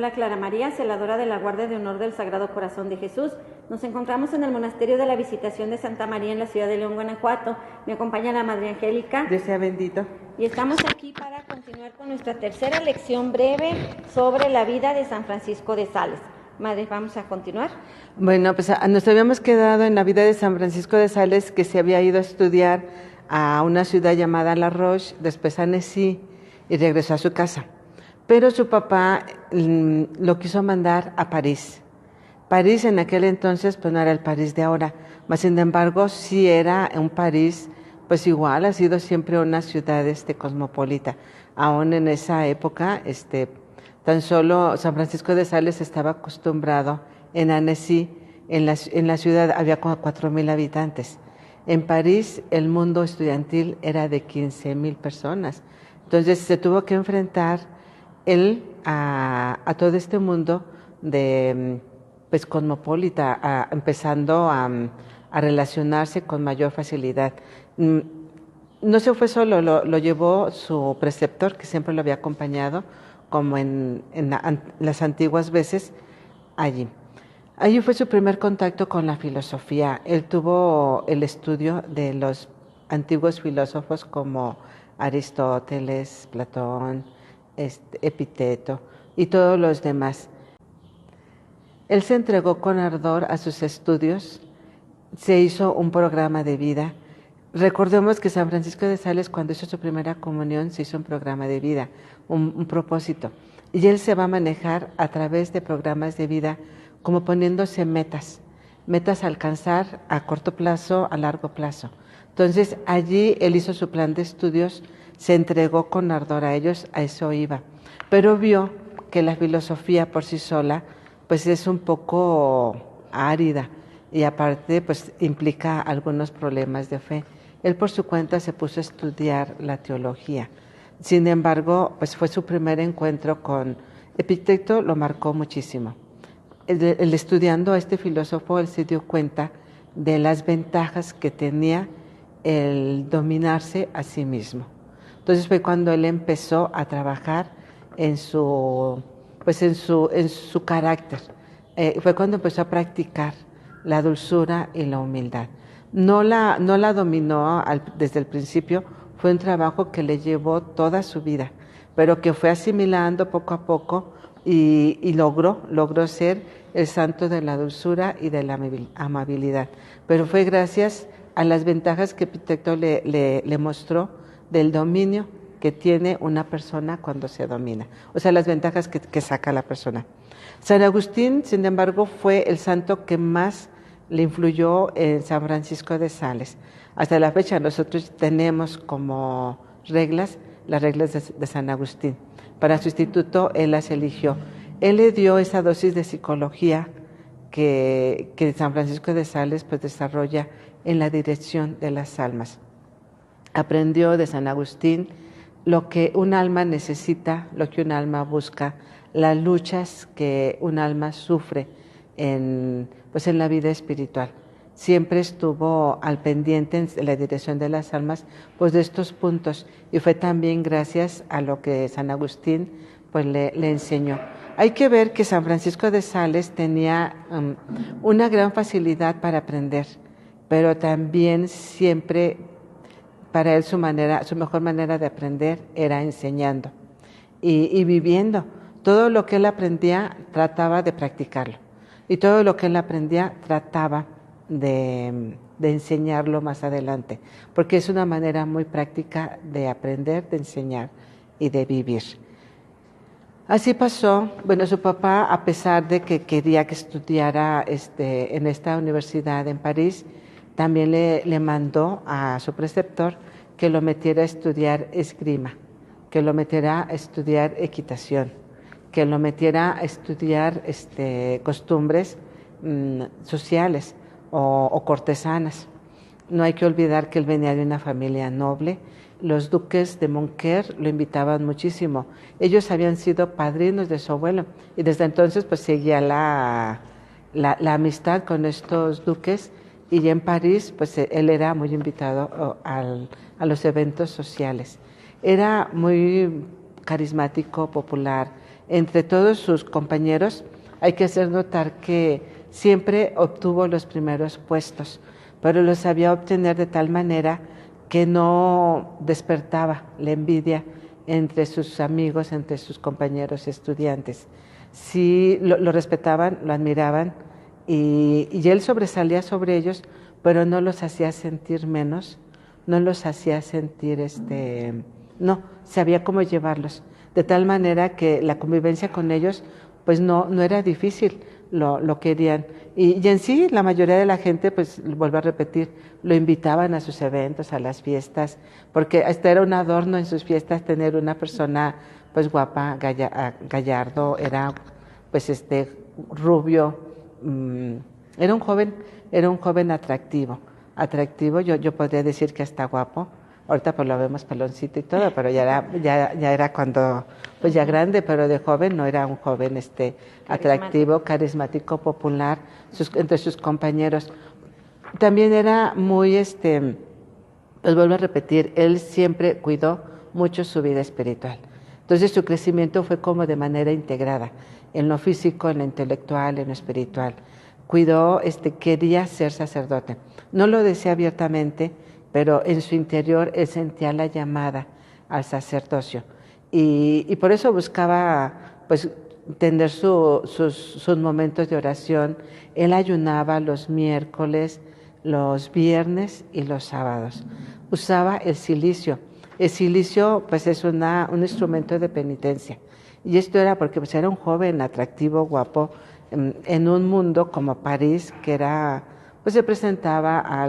española Clara María, celadora de la Guardia de Honor del Sagrado Corazón de Jesús. Nos encontramos en el Monasterio de la Visitación de Santa María en la ciudad de León, Guanajuato. Me acompaña la Madre Angélica. Dios sea bendito. Y estamos aquí para continuar con nuestra tercera lección breve sobre la vida de San Francisco de Sales. Madre, ¿vamos a continuar? Bueno, pues nos habíamos quedado en la vida de San Francisco de Sales, que se había ido a estudiar a una ciudad llamada La Roche, después a Annecy, y regresó a su casa. Pero su papá lo quiso mandar a París. París en aquel entonces pues no era el París de ahora, mas sin embargo sí era un París, pues igual ha sido siempre una ciudad cosmopolita. Aún en esa época, tan solo San Francisco de Sales estaba acostumbrado en Annecy, en la ciudad había como 4,000 habitantes. En París el mundo estudiantil era de 15,000 personas. Entonces se tuvo que enfrentar él a todo este mundo de pues cosmopolita, empezando a relacionarse con mayor facilidad. No se fue solo, lo llevó su preceptor, que siempre lo había acompañado, como en las antiguas veces allí. Allí fue su primer contacto con la filosofía. Él tuvo el estudio de los antiguos filósofos como Aristóteles, Platón, Epicteto y todos los demás. Él se entregó con ardor a sus estudios, se hizo un programa de vida. Recordemos que San Francisco de Sales, cuando hizo su primera comunión, se hizo un programa de vida, un propósito. Y él se va a manejar a través de programas de vida, como poniéndose metas a alcanzar a corto plazo, a largo plazo. Entonces, allí él hizo su plan de estudios, se entregó con ardor a ellos, a eso iba. Pero vio que la filosofía por sí sola, pues es un poco árida y aparte, pues implica algunos problemas de fe. Él por su cuenta se puso a estudiar la teología. Sin embargo, pues fue su primer encuentro con Epicteto, lo marcó muchísimo. El estudiando a este filósofo, él se dio cuenta de las ventajas que tenía el dominarse a sí mismo. Entonces fue cuando él empezó a trabajar en su carácter. Fue cuando empezó a practicar la dulzura y la humildad. No la dominó desde el principio, fue un trabajo que le llevó toda su vida, pero que fue asimilando poco a poco y logró ser el santo de la dulzura y de la amabilidad. Pero fue gracias a las ventajas que Epicteto le mostró del dominio que tiene una persona cuando se domina, o sea, las ventajas que saca la persona. San Agustín, sin embargo, fue el santo que más le influyó en San Francisco de Sales. Hasta la fecha nosotros tenemos como reglas las reglas de San Agustín. Para su instituto él las eligió. Él le dio esa dosis de psicología que San Francisco de Sales pues desarrolla en la dirección de las almas. Aprendió de San Agustín lo que un alma necesita, lo que un alma busca, las luchas que un alma sufre en la vida espiritual. Siempre estuvo al pendiente en la dirección de las almas pues de estos puntos, y fue también gracias a lo que San Agustín pues le enseñó. Hay que ver que San Francisco de Sales tenía una gran facilidad para aprender, pero también siempre para él su mejor manera de aprender era enseñando y viviendo. Todo lo que él aprendía trataba de practicarlo, y todo lo que él aprendía trataba de enseñarlo más adelante, porque es una manera muy práctica de aprender, de enseñar y de vivir. Así pasó. Bueno, su papá, a pesar de que quería que estudiara en esta universidad en París, también le mandó a su preceptor que lo metiera a estudiar esgrima, que lo metiera a estudiar equitación, que lo metiera a estudiar costumbres sociales o cortesanas. No hay que olvidar que él venía de una familia noble. Los duques de Montclair lo invitaban muchísimo. Ellos habían sido padrinos de su abuelo y desde entonces pues seguía la amistad con estos duques, y ya en París pues él era muy invitado a los eventos sociales. Era muy carismático, popular, entre todos sus compañeros, hay que hacer notar que siempre obtuvo los primeros puestos, pero los sabía obtener de tal manera que no despertaba la envidia entre sus amigos, entre sus compañeros estudiantes. Sí lo respetaban, lo admiraban y él sobresalía sobre ellos, pero no los hacía sentir menos, no los hacía sentir, no, sabía cómo llevarlos, de tal manera que la convivencia con ellos pues no era difícil, lo querían. Y en sí, la mayoría de la gente, pues vuelvo a repetir, lo invitaban a sus eventos, a las fiestas, porque hasta era un adorno en sus fiestas tener una persona pues guapa, gallardo, era pues rubio, era un joven atractivo, yo podría decir que hasta guapo. Ahorita pues lo vemos peloncito y todo, pero ya era cuando, pues ya grande, pero de joven no era un joven atractivo, carismático, popular, entre sus compañeros. También era muy, pues vuelvo a repetir, él siempre cuidó mucho su vida espiritual. Entonces su crecimiento fue como de manera integrada, en lo físico, en lo intelectual, en lo espiritual. Cuidó, quería ser sacerdote. No lo decía abiertamente, pero en su interior él sentía la llamada al sacerdocio y por eso buscaba pues tener sus momentos de oración. Él ayunaba los miércoles, los viernes y los sábados. Usaba el cilicio. El cilicio pues es un instrumento de penitencia y esto era porque pues era un joven atractivo, guapo, en un mundo como París que era, pues se presentaba a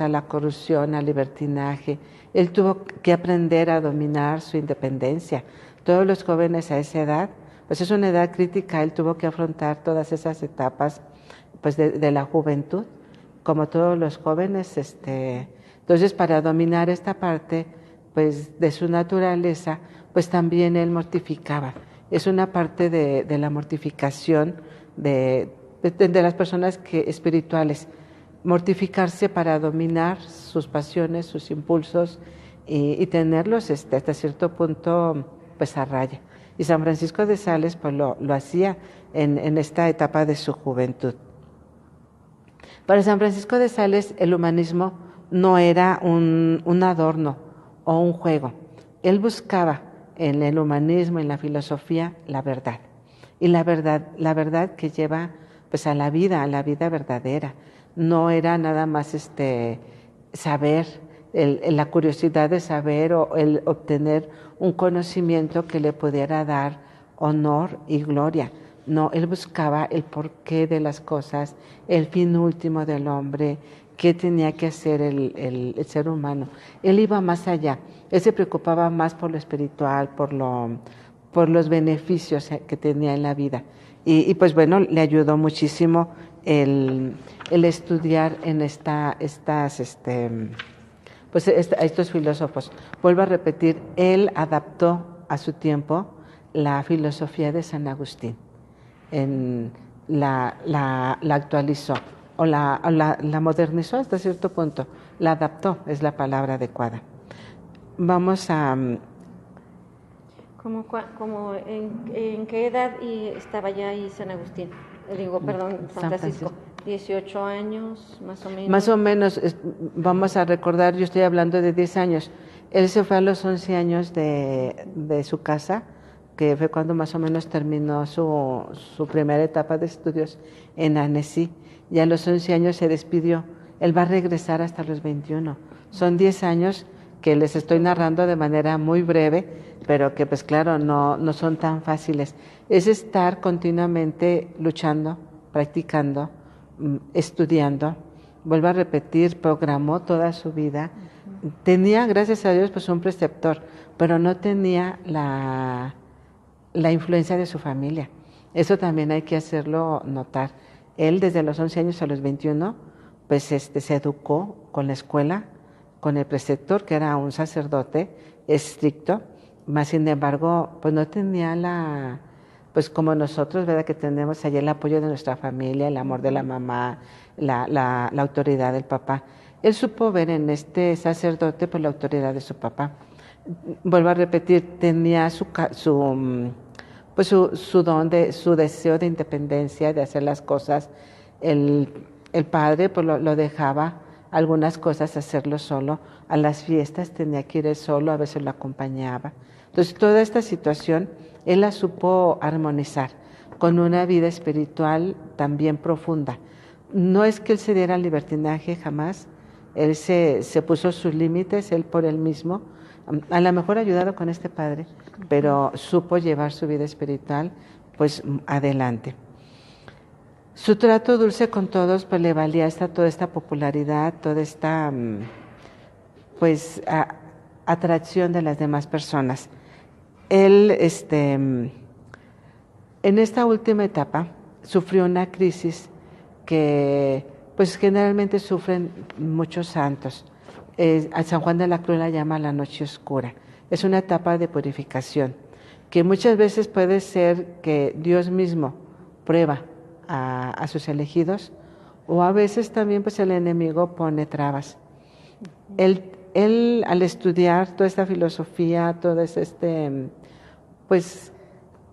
la corrupción, al libertinaje. Él tuvo que aprender a dominar su independencia. Todos los jóvenes a esa edad, pues es una edad crítica, él tuvo que afrontar todas esas etapas pues de la juventud, como todos los jóvenes. Entonces, para dominar esta parte pues de su naturaleza, pues también él mortificaba. Es una parte de la mortificación de las personas espirituales. Mortificarse para dominar sus pasiones, sus impulsos y tenerlos hasta cierto punto pues a raya. Y San Francisco de Sales pues lo hacía en esta etapa de su juventud. Para San Francisco de Sales el humanismo no era un adorno o un juego. Él buscaba en el humanismo, en la filosofía, la verdad. Y la verdad que lleva pues a la vida verdadera. No era nada más saber, la curiosidad de saber o el obtener un conocimiento que le pudiera dar honor y gloria. No, él buscaba el porqué de las cosas, el fin último del hombre, qué tenía que hacer el ser humano. Él iba más allá, él se preocupaba más por lo espiritual, por los beneficios que tenía en la vida. Y pues bueno, le ayudó muchísimo el estudiar en a estos filósofos. Vuelvo a repetir, él adaptó a su tiempo la filosofía de San Agustín, la actualizó o la modernizó hasta cierto punto, la adaptó, es la palabra adecuada. Vamos a... ¿Como en qué edad estaba ya ahí San Agustín? San Francisco. 18 años, más o menos. Más o menos, vamos a recordar, yo estoy hablando de 10 años. Él se fue a los 11 años de su casa, que fue cuando más o menos terminó su primera etapa de estudios en Annecy, y a los 11 años se despidió. Él va a regresar hasta los 21. Son 10 años que les estoy narrando de manera muy breve, pero que pues claro, no son tan fáciles. Es estar continuamente luchando, practicando, estudiando. Vuelvo a repetir, programó toda su vida. Tenía, gracias a Dios, pues un preceptor, pero no tenía la influencia de su familia. Eso también hay que hacerlo notar. Él desde los 11 años a los 21, pues se educó con la escuela, con el preceptor, que era un sacerdote estricto, más sin embargo, pues no tenía pues como nosotros, ¿verdad? Que tenemos allí el apoyo de nuestra familia, el amor de la mamá, la autoridad del papá. Él supo ver en este sacerdote pues la autoridad de su papá. Vuelvo a repetir, tenía pues su deseo de independencia, de hacer las cosas. El padre pues lo dejaba algunas cosas hacerlo solo, a las fiestas tenía que ir él solo, a veces lo acompañaba. Entonces toda esta situación él la supo armonizar con una vida espiritual también profunda. No es que él se diera libertinaje jamás, él se puso sus límites, él por él mismo, a lo mejor ayudado con este padre, pero supo llevar su vida espiritual pues adelante. Su trato dulce con todos pues le valía toda esta popularidad, toda esta pues atracción de las demás personas. Él en esta última etapa sufrió una crisis que pues generalmente sufren muchos santos. A San Juan de la Cruz la llama la noche oscura. Es una etapa de purificación que muchas veces puede ser que Dios mismo prueba a sus elegidos, o a veces también pues el enemigo pone trabas. Él al estudiar toda esta filosofía, todas pues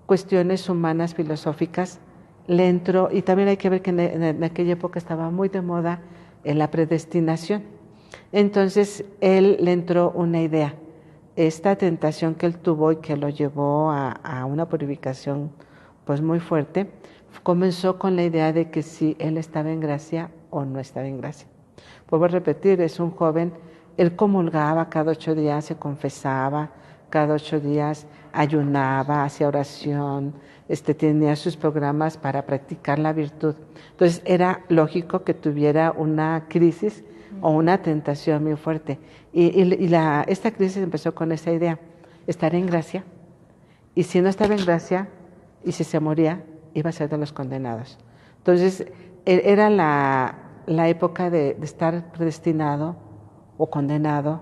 cuestiones humanas filosóficas, le entró, y también hay que ver que en aquella época estaba muy de moda la predestinación. Entonces él le entró una idea, esta tentación que él tuvo y que lo llevó a una purificación pues muy fuerte, comenzó con la idea de que si él estaba en gracia o no estaba en gracia. Vuelvo a repetir, es un joven, él comulgaba cada 8 días, se confesaba, cada 8 días ayunaba, hacía oración, tenía sus programas para practicar la virtud. Entonces era lógico que tuviera una crisis o una tentación muy fuerte. Esta crisis empezó con esa idea, estar en gracia, y si no estaba en gracia, y si se moría, iba a ser de los condenados. Entonces era la época de estar predestinado o condenado,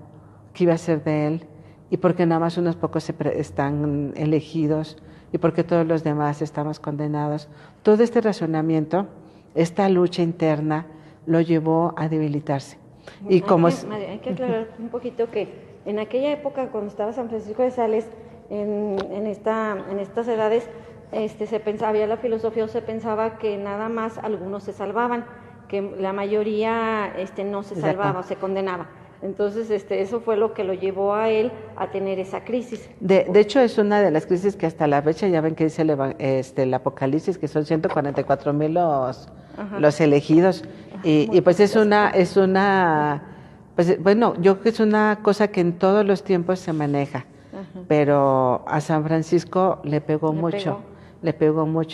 que iba a ser de él, y porque nada más unos pocos están elegidos, y porque todos los demás estamos condenados. Todo este razonamiento, esta lucha interna, lo llevó a debilitarse. Y hay que aclarar un poquito que en aquella época, cuando estaba San Francisco de Sales, en estas edades, se pensaba, había la filosofía, o se pensaba que nada más algunos se salvaban, que la mayoría no se salvaba, se condenaba. Entonces, eso fue lo que lo llevó a él a tener esa crisis. De hecho, es una de las crisis que hasta la fecha, ya ven que dice el Apocalipsis, que son 144,000 los elegidos. Y pues es una, pues bueno, yo creo que es una cosa que en todos los tiempos se maneja. Ajá. Pero a San Francisco le pegó mucho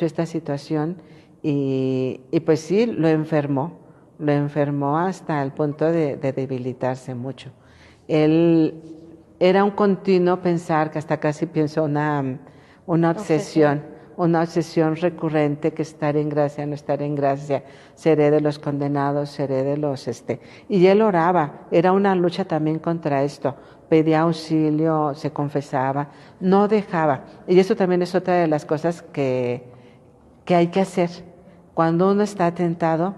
esta situación, y pues sí, lo enfermó hasta el punto de debilitarse mucho. Él era un continuo pensar, que hasta casi pienso una obsesión recurrente, que estar en gracia, no estar en gracia, seré de los condenados, seré de los Y él oraba, era una lucha también contra esto, pedía auxilio, se confesaba, no dejaba. Y eso también es otra de las cosas que hay que hacer. Cuando uno está tentado,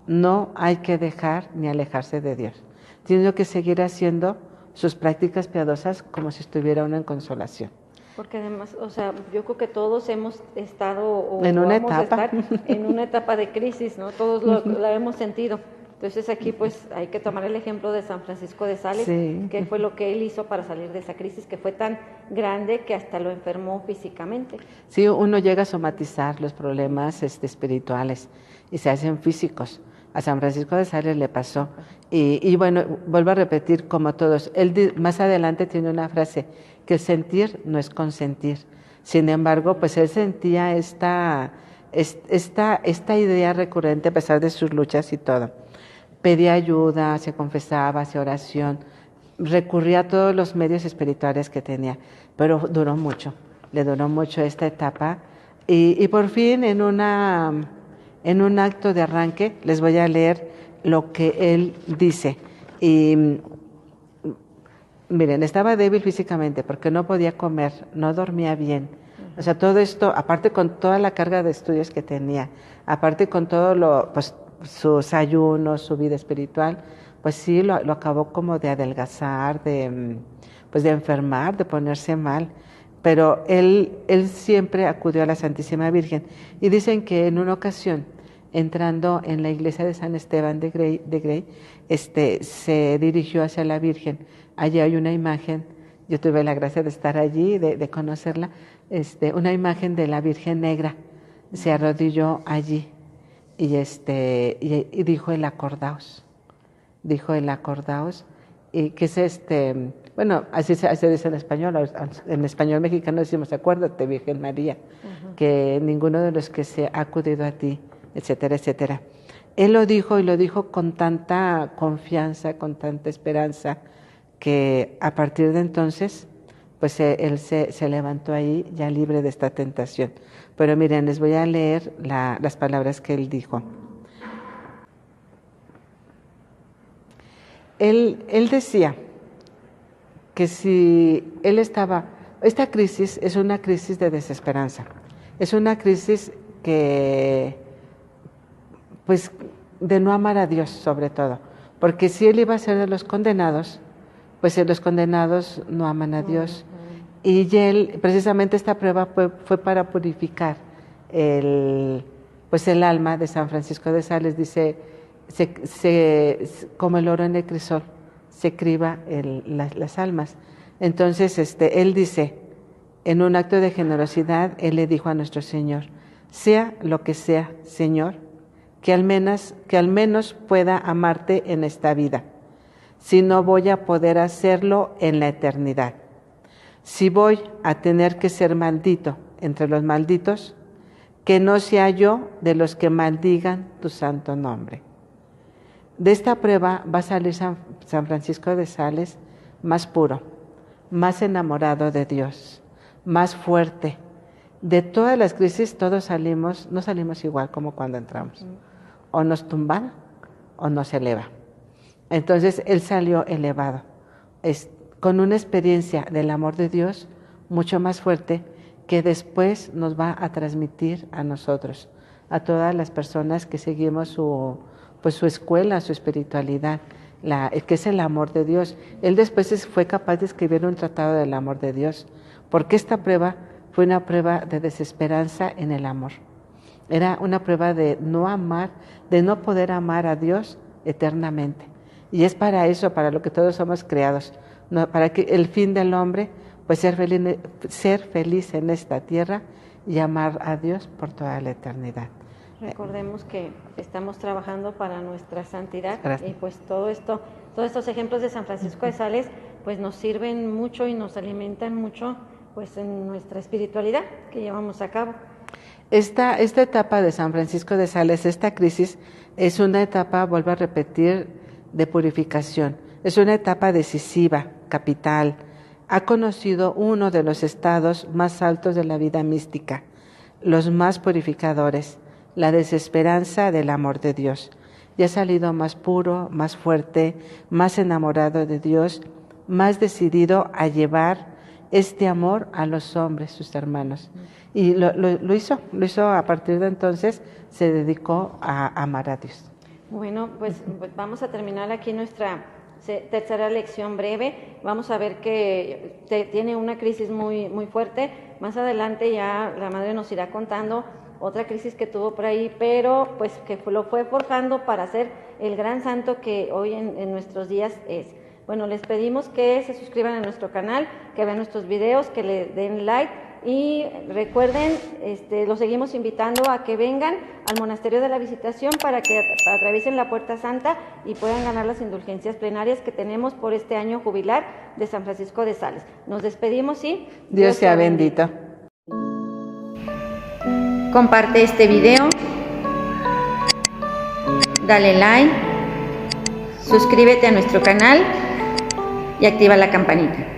no hay que dejar ni alejarse de Dios. Tiene que seguir haciendo sus prácticas piadosas como si estuviera uno en consolación. Porque además, yo creo que todos hemos estado en una etapa de crisis, ¿no? Todos lo hemos sentido. Entonces aquí pues hay que tomar el ejemplo de San Francisco de Sales, sí, que fue lo que él hizo para salir de esa crisis, que fue tan grande que hasta lo enfermó físicamente. Sí, uno llega a somatizar los problemas espirituales y se hacen físicos. A San Francisco de Sales le pasó. Y bueno, vuelvo a repetir, como todos, él más adelante tiene una frase, que sentir no es consentir. Sin embargo, pues él sentía esta idea recurrente a pesar de sus luchas y todo. Pedía ayuda, se confesaba, hacía oración, recurría a todos los medios espirituales que tenía, pero le duró mucho esta etapa, y por fin en un acto de arranque les voy a leer lo que él dice. Y miren, estaba débil físicamente porque no podía comer, no dormía bien. O sea, todo esto, aparte con toda la carga de estudios que tenía, aparte con todo sus ayunos, su vida espiritual, pues sí, lo acabó como de adelgazar, de enfermar, de ponerse mal. pero él siempre acudió a la Santísima Virgen. Y dicen que en una ocasión, entrando en la iglesia de San Esteban de Grey, se dirigió hacia la Virgen. Allí hay una imagen, yo tuve la gracia de estar allí, de conocerla, una imagen de la Virgen Negra. Se arrodilló allí y dijo el acordaos. Dijo el acordaos, y que es bueno, así se dice en español mexicano decimos, acuérdate, Virgen María, que ninguno de los que se ha acudido a ti, etcétera, etcétera. Él lo dijo, y lo dijo con tanta confianza, con tanta esperanza, que a partir de entonces, pues él se levantó ahí ya libre de esta tentación. Pero miren, les voy a leer las palabras que él dijo. Él decía que si él esta crisis es una crisis de desesperanza, es una crisis que, pues, de no amar a Dios sobre todo, porque si él iba a ser de los condenados, pues los condenados no aman a Dios, y él, precisamente esta prueba fue para purificar el alma de San Francisco de Sales. Dice, como el oro en el crisol, se criba las almas. Entonces, él dice, en un acto de generosidad, él le dijo a nuestro Señor, sea lo que sea, Señor, que al menos pueda amarte en esta vida, si no voy a poder hacerlo en la eternidad. Si voy a tener que ser maldito entre los malditos, que no sea yo de los que maldigan tu santo nombre. De esta prueba va a salir San Francisco de Sales más puro, más enamorado de Dios, más fuerte. De todas las crisis todos no salimos igual como cuando entramos. O nos tumba o nos eleva. Entonces él salió elevado, con una experiencia del amor de Dios mucho más fuerte, que después nos va a transmitir a nosotros, a todas las personas que seguimos su escuela, su espiritualidad, que es el amor de Dios. Él después fue capaz de escribir un tratado del amor de Dios, porque esta prueba fue una prueba de desesperanza en el amor. Era una prueba de no amar, de no poder amar a Dios eternamente. Y es para eso, para lo que todos somos creados, para que el fin del hombre, pues ser feliz en esta tierra y amar a Dios por toda la eternidad. Recordemos que estamos trabajando para nuestra santidad. Gracias. Y pues todos estos ejemplos de San Francisco de Sales pues nos sirven mucho y nos alimentan mucho pues en nuestra espiritualidad que llevamos a cabo. Esta etapa de San Francisco de Sales, esta crisis, es una etapa, vuelvo a repetir, de purificación. Es una etapa decisiva, capital. Ha conocido uno de los estados más altos de la vida mística, los más purificadores, la desesperanza del amor de Dios. Y ha salido más puro, más fuerte, más enamorado de Dios, más decidido a llevar este amor a los hombres, sus hermanos. Y lo hizo a partir de entonces, se dedicó a amar a Dios. Bueno, pues vamos a terminar aquí nuestra tercera lección breve. Vamos a ver que tiene una crisis muy, muy fuerte. Más adelante ya la Madre nos irá contando otra crisis que tuvo por ahí, pero pues que lo fue forjando para ser el gran santo que hoy en nuestros días es. Bueno, les pedimos que se suscriban a nuestro canal, que vean nuestros videos, que le den like y recuerden, los seguimos invitando a que vengan al Monasterio de la Visitación para que atraviesen la Puerta Santa y puedan ganar las indulgencias plenarias que tenemos por este año jubilar de San Francisco de Sales. Nos despedimos y Dios sea bendito. Comparte este video, dale like, suscríbete a nuestro canal y activa la campanita.